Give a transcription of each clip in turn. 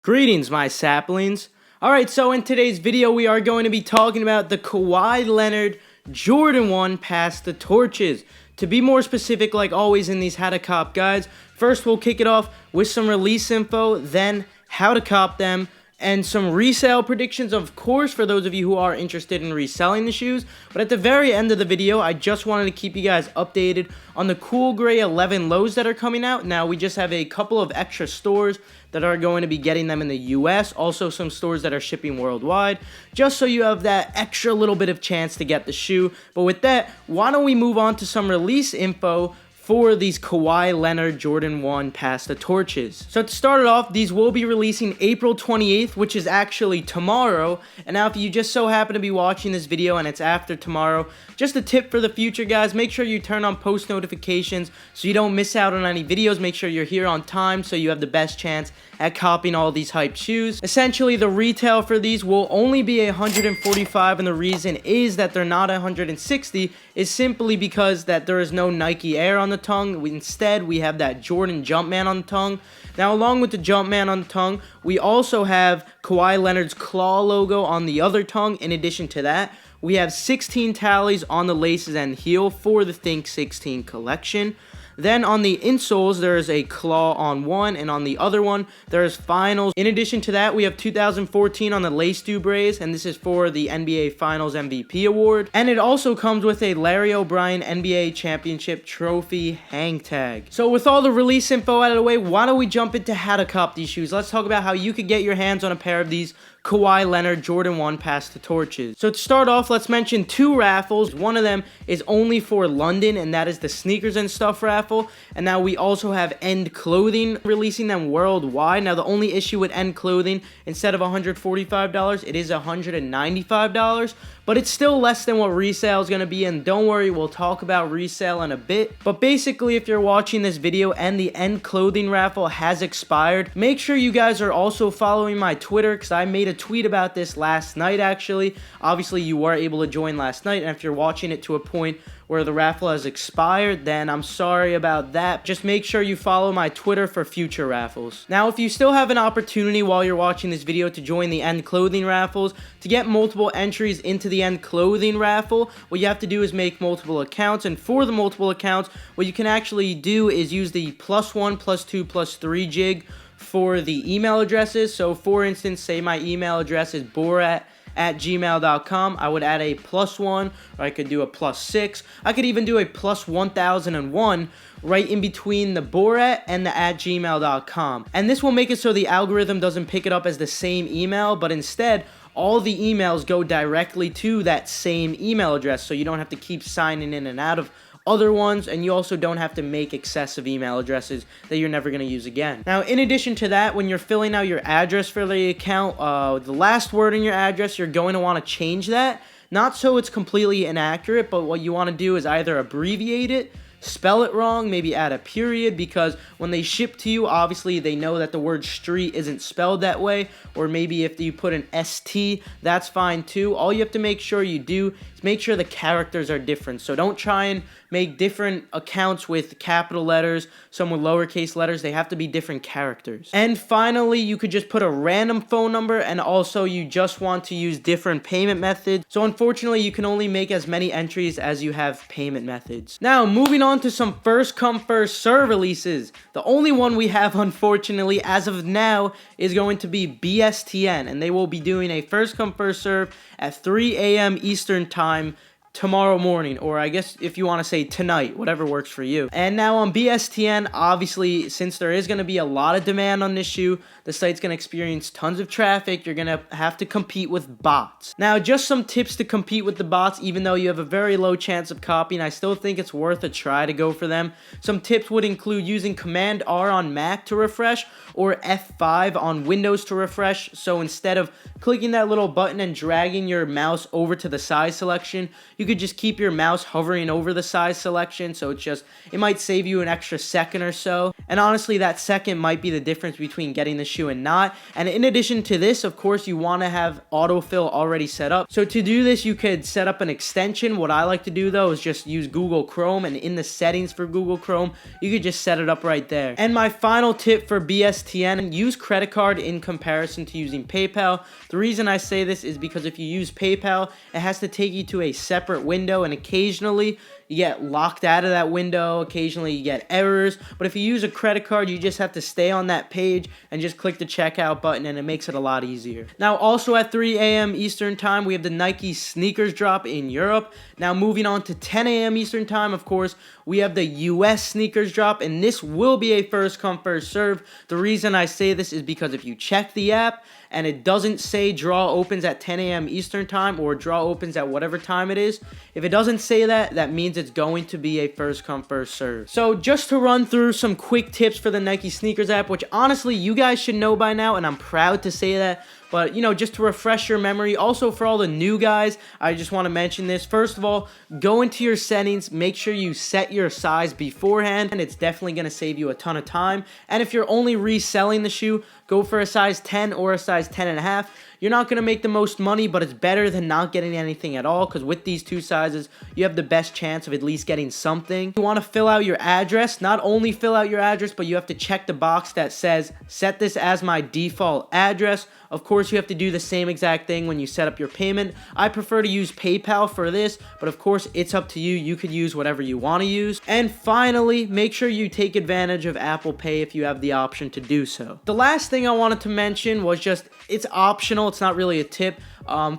Greetings, my saplings. Alright, so in today's video, we are going to be talking about the Kawhi Leonard Jordan 1 Pass the Torches. To be more specific, like always in these How to Cop guides, first we'll kick it off with some release info, then how to cop them, and some resale predictions, of course, for those of you who are interested in reselling the shoes. But at the very end of the video, I just wanted to keep you guys updated on the Cool Gray 11 lows that are coming out. Now, we just have a couple of extra stores that are going to be getting them in the US, also some stores that are shipping worldwide, just so you have that extra little bit of chance to get the shoe. But with that, why don't we move on to some release info for these Kawhi Leonard Jordan 1 Pass the Torches. So to start it off, these will be releasing April 28th, which is actually tomorrow. And now if you just so happen to be watching this video and it's after tomorrow, just a tip for the future, guys, make sure you turn on post notifications so you don't miss out on any videos. Make sure you're here on time so you have the best chance at copying all these hyped shoes. Essentially, the retail for these will only be $145, and the reason is that they're not $160 is simply because that there is no Nike Air on the tongue. Instead, we have that Jordan Jumpman on the tongue. Now, along with the Jumpman on the tongue, we also have Kawhi Leonard's claw logo on the other tongue. In addition to that, we have 16 tallies on the laces and heel for the Think 16 collection. Then on the insoles, there is a claw on one, and on the other one, there is finals. In addition to that, we have 2014 on the lace dubres, and this is for the NBA Finals MVP award. And it also comes with a Larry O'Brien NBA Championship Trophy hang tag. So with all the release info out of the way, why don't we jump into how to cop these shoes? Let's talk about how you could get your hands on a pair of these Kawhi Leonard Jordan 1 Pass the Torches. So to start off, let's mention two raffles. One of them is only for London, and that is the Sneakers and Stuff raffle. And now we also have End Clothing releasing them worldwide. Now the only issue with End Clothing, instead of $145, it is $195. But it's still less than what resale is going to be, and don't worry, we'll talk about resale in a bit. But basically, if you're watching this video and the End Clothing raffle has expired, make sure you guys are also following my Twitter, because I made a tweet about this last night, actually. Obviously, you were able to join last night, and if you're watching it to a point where the raffle has expired, then I'm sorry about that. Just make sure you follow my Twitter for future raffles. Now, if you still have an opportunity while you're watching this video to join the End Clothing raffles, to get multiple entries into the End Clothing raffle, what you have to do is make multiple accounts, and for the multiple accounts, what you can actually do is use the +1, +2, +3 jig for the email addresses. So for instance, say my email address is borat@gmail.com. I would add a +1, or I could do a +6. I could even do a +1001 right in between the Borat and the @gmail.com. And this will make it so the algorithm doesn't pick it up as the same email, but instead, all the emails go directly to that same email address, so you don't have to keep signing in and out of other ones, and you also don't have to make excessive email addresses that you're never going to use again. Now, in addition to that, when you're filling out your address for the account, the last word in your address, you're going to want to change that. Not so it's completely inaccurate, but what you want to do is either abbreviate it, spell it wrong, maybe add a period, because when they ship to you, obviously they know that the word street isn't spelled that way, or maybe if you put an ST, that's fine too. All you have to make sure you do is make sure the characters are different. So don't try and make different accounts with capital letters, some with lowercase letters. They have to be different characters. And finally, you could just put a random phone number, and also you just want to use different payment methods. So unfortunately, you can only make as many entries as you have payment methods. Now, moving on to some first come first serve releases. The only one we have, unfortunately, as of now, is going to be BSTN, and they will be doing a first come first serve at 3 a.m. Eastern time tomorrow morning, or I guess if you want to say tonight, whatever works for you. And now on BSTN, obviously, since there is going to be a lot of demand on this shoe, the site's going to experience tons of traffic. You're going to have to compete with bots. Now, just some tips to compete with the bots. Even though you have a very low chance of copying, I still think it's worth a try to go for them. Some tips would include using Command R on Mac to refresh, or F5 on Windows to refresh. So instead of clicking that little button and dragging your mouse over to the size selection, you could just keep your mouse hovering over the size selection, so it might save you an extra second or so. And honestly, that second might be the difference between getting the shoe and not. And in addition to this, of course, you want to have autofill already set up. So to do this, you could set up an extension. What I like to do though is just use Google Chrome, and in the settings for Google Chrome, you could just set it up right there. And my final tip for BSTN, use credit card in comparison to using PayPal. The reason I say this is because if you use PayPal, it has to take you to a separate window, and occasionally you get locked out of that window, occasionally you get errors. But if you use a credit card, you just have to stay on that page and just click the checkout button, and it makes it a lot easier. Now also at 3 a.m. Eastern time, we have the Nike sneakers drop in Europe. Now moving on to 10 a.m. Eastern time, of course, we have the US sneakers drop, and this will be a first come first serve. The reason I say this is because if you check the app and it doesn't say draw opens at 10 a.m. Eastern time or draw opens at whatever time it is, if it doesn't say that, that means it's going to be a first come first serve. So just to run through some quick tips for the Nike sneakers app, which honestly you guys should know by now, and I'm proud to say that. But, you know, just to refresh your memory, also for all the new guys, I just want to mention this. First of all, go into your settings, make sure you set your size beforehand, and it's definitely going to save you a ton of time. And if you're only reselling the shoe, go for a size 10 or a size 10.5. You're not going to make the most money, but it's better than not getting anything at all, because with these two sizes, you have the best chance of at least getting something. You want to fill out your address. Not only fill out your address, but you have to check the box that says, set this as my default address. Of course, you have to do the same exact thing when you set up your payment. I prefer to use PayPal for this, but of course, it's up to you. You could use whatever you want to use. And finally, make sure you take advantage of Apple Pay if you have the option to do so. The last thing I wanted to mention was just, it's optional. It's not really a tip.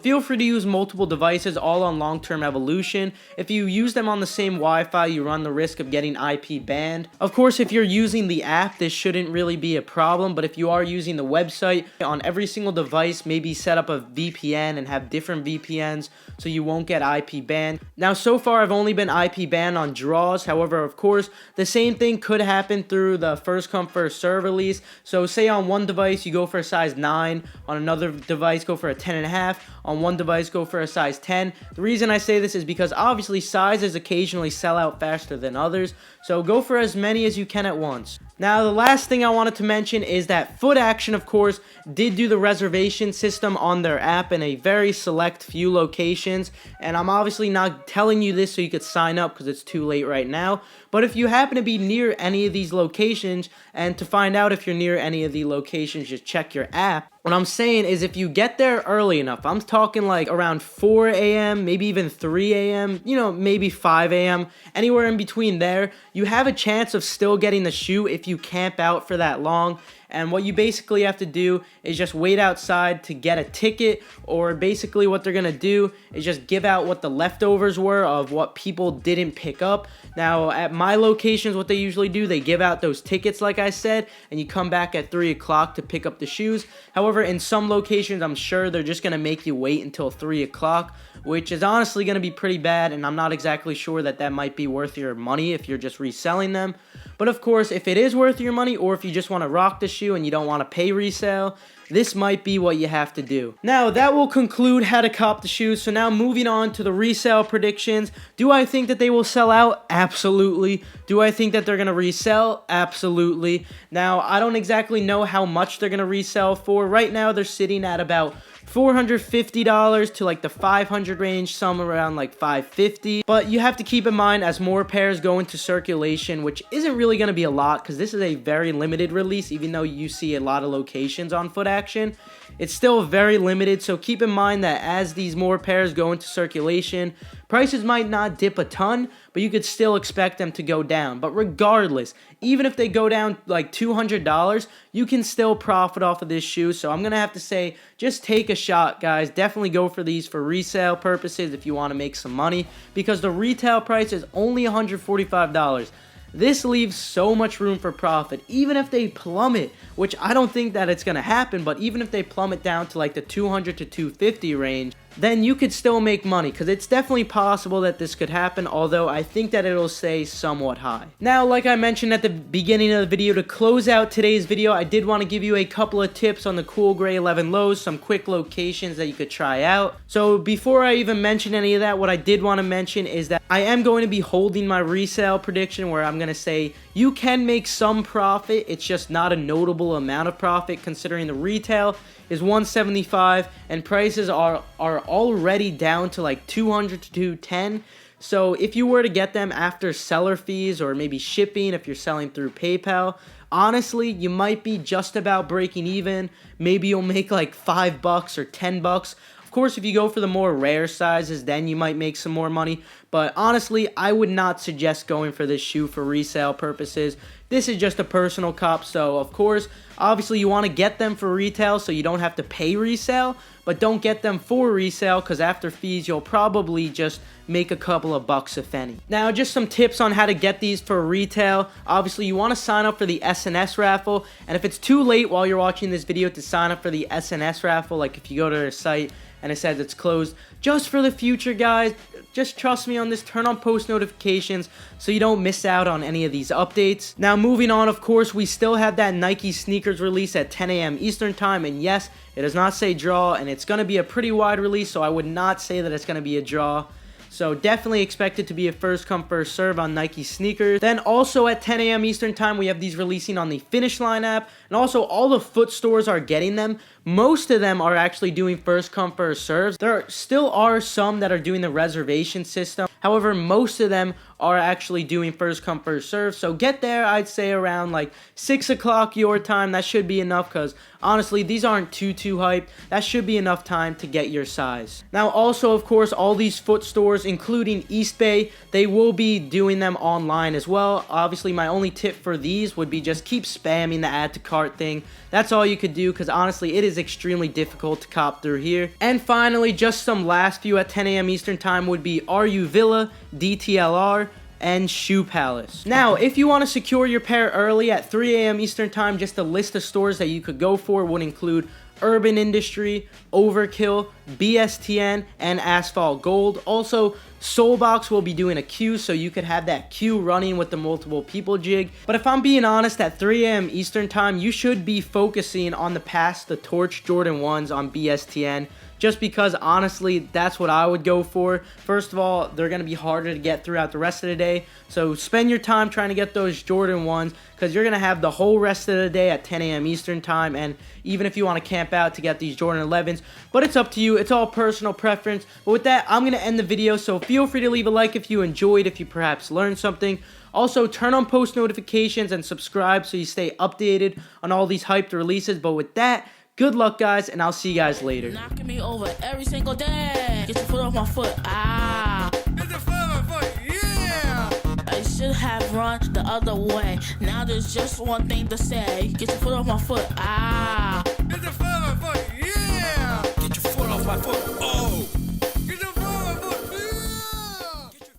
Feel free to use multiple devices, all on long-term evolution. If you use them on the same Wi-Fi, you run the risk of getting IP banned. Of course, if you're using the app, this shouldn't really be a problem, but if you are using the website, on every single device, maybe set up a VPN and have different VPNs so you won't get IP banned. Now, so far, I've only been IP banned on draws. However, of course, the same thing could happen through the first come, first serve release. So say on one device, you go for a size 9, on another device, go for a 10.5, on one device, go for a size 10. The reason I say this is because obviously sizes occasionally sell out faster than others, so go for as many as you can at once. Now, the last thing I wanted to mention is that Foot Action, of course, did do the reservation system on their app in a very select few locations, and I'm obviously not telling you this so you could sign up because it's too late right now, but if you happen to be near any of these locations, and to find out if you're near any of the locations, just check your app. What I'm saying is if you get there early enough, I'm talking like around 4 a.m., maybe even 3 a.m., you know, maybe 5 a.m., anywhere in between there, you have a chance of still getting the shoe if you camp out for that long. And what you basically have to do is just wait outside to get a ticket, or basically what they're going to do is just give out what the leftovers were of what people didn't pick up. Now, at my locations, what they usually do, they give out those tickets, like I said, and you come back at 3 o'clock to pick up the shoes. However, in some locations, I'm sure they're just going to make you wait until 3 o'clock, which is honestly going to be pretty bad, and I'm not exactly sure that that might be worth your money if you're just reselling them. But of course, if it is worth your money, or if you just want to rock the shoe and you don't want to pay resale, this might be what you have to do. Now, that will conclude how to cop the shoes. So now moving on to the resale predictions. Do I think that they will sell out? Absolutely. Do I think that they're going to resell? Absolutely. Now, I don't exactly know how much they're going to resell for. Right now, they're sitting at about $450 to like the $500 range, some around like $550. But you have to keep in mind, as more pairs go into circulation, which isn't really going to be a lot because this is a very limited release, even though you see a lot of locations on Foot Action, it's still very limited. So keep in mind that as these more pairs go into circulation, prices might not dip a ton, but you could still expect them to go down. But regardless, even if they go down like $200, you can still profit off of this shoe. So I'm going to have to say, just take a shot, guys. Definitely go for these for resale purposes if you want to make some money, because the retail price is only $145. This leaves so much room for profit. Even if they plummet, which I don't think that it's going to happen, but even if they plummet down to like the 200 to 250 range, then you could still make money, because it's definitely possible that this could happen, although I think that it'll stay somewhat high. Now, like I mentioned at the beginning of the video, to close out today's video, I did want to give you a couple of tips on the Cool Gray 11 lows, some quick locations that you could try out. So before I even mention any of that, what I did want to mention is that I am going to be holding my resale prediction, where I'm going to say, you can make some profit. It's just not a notable amount of profit considering the retail is $175 and prices are already down to like $200 to $210. So if you were to get them after seller fees or maybe shipping if you're selling through PayPal, honestly, you might be just about breaking even. Maybe you'll make like $5 or $10. Of course, if you go for the more rare sizes, then you might make some more money. But honestly, I would not suggest going for this shoe for resale purposes. This is just a personal cop, so of course, obviously you want to get them for retail so you don't have to pay resale, but don't get them for resale because after fees, you'll probably just make a couple of bucks if any. Now, just some tips on how to get these for retail. Obviously, you want to sign up for the SNS raffle, and if it's too late while you're watching this video to sign up for the SNS raffle, like if you go to their site and it says it's closed, just for the future, guys, just trust me on this, turn on post notifications so you don't miss out on any of these updates. Now, moving on, of course, we still have that Nike sneakers release at 10 a.m. Eastern time, and yes, it does not say draw, and it's going to be a pretty wide release, so I would not say that it's going to be a draw. So definitely expect it to be a first come first serve on Nike sneakers. Then also at 10 a.m. Eastern time, we have these releasing on the Finish Line app, and also all the foot stores are getting them. Most of them are actually doing first come first serves. There still are some that are doing the reservation system. However, most of them are actually doing first come first serve. So get there, I'd say around like 6 o'clock your time. That should be enough because honestly, these aren't too hyped. That should be enough time to get your size. Now also, of course, all these foot stores, including East Bay, they will be doing them online as well. Obviously, my only tip for these would be just keep spamming the add to cart thing. That's all you could do because honestly, it is extremely difficult to cop through here. And finally, just some last few at 10 a.m. Eastern time would be RU Villa, DTLR, and Shoe Palace. Now, if you want to secure your pair early at 3 a.m. Eastern time, just a list of stores that you could go for would include Urban Industry, Overkill, BSTN, and Asphalt Gold. Also, Soulbox will be doing a queue, so you could have that queue running with the multiple people jig. But if I'm being honest, at 3 a.m. Eastern time, you should be focusing on the Pass the Torch Jordan 1s on BSTN. Just because, honestly, that's what I would go for. First of all, they're going to be harder to get throughout the rest of the day. So spend your time trying to get those Jordan 1s because you're going to have the whole rest of the day at 10 a.m. Eastern time. And even if you want to camp out to get these Jordan 11s. But it's up to you. It's all personal preference. But with that, I'm going to end the video. So feel free to leave a like if you enjoyed, if you perhaps learned something. Also, turn on post notifications and subscribe so you stay updated on all these hyped releases. But with that, good luck, guys, and I'll see you guys later. Knocking me over every single day. Get your foot off my foot. Ah. Get your foot off my foot. Yeah. I should have run the other way. Now there's just one thing to say. Get your foot off my foot. Ah. Get your foot off my foot. Yeah. Get your foot off my foot.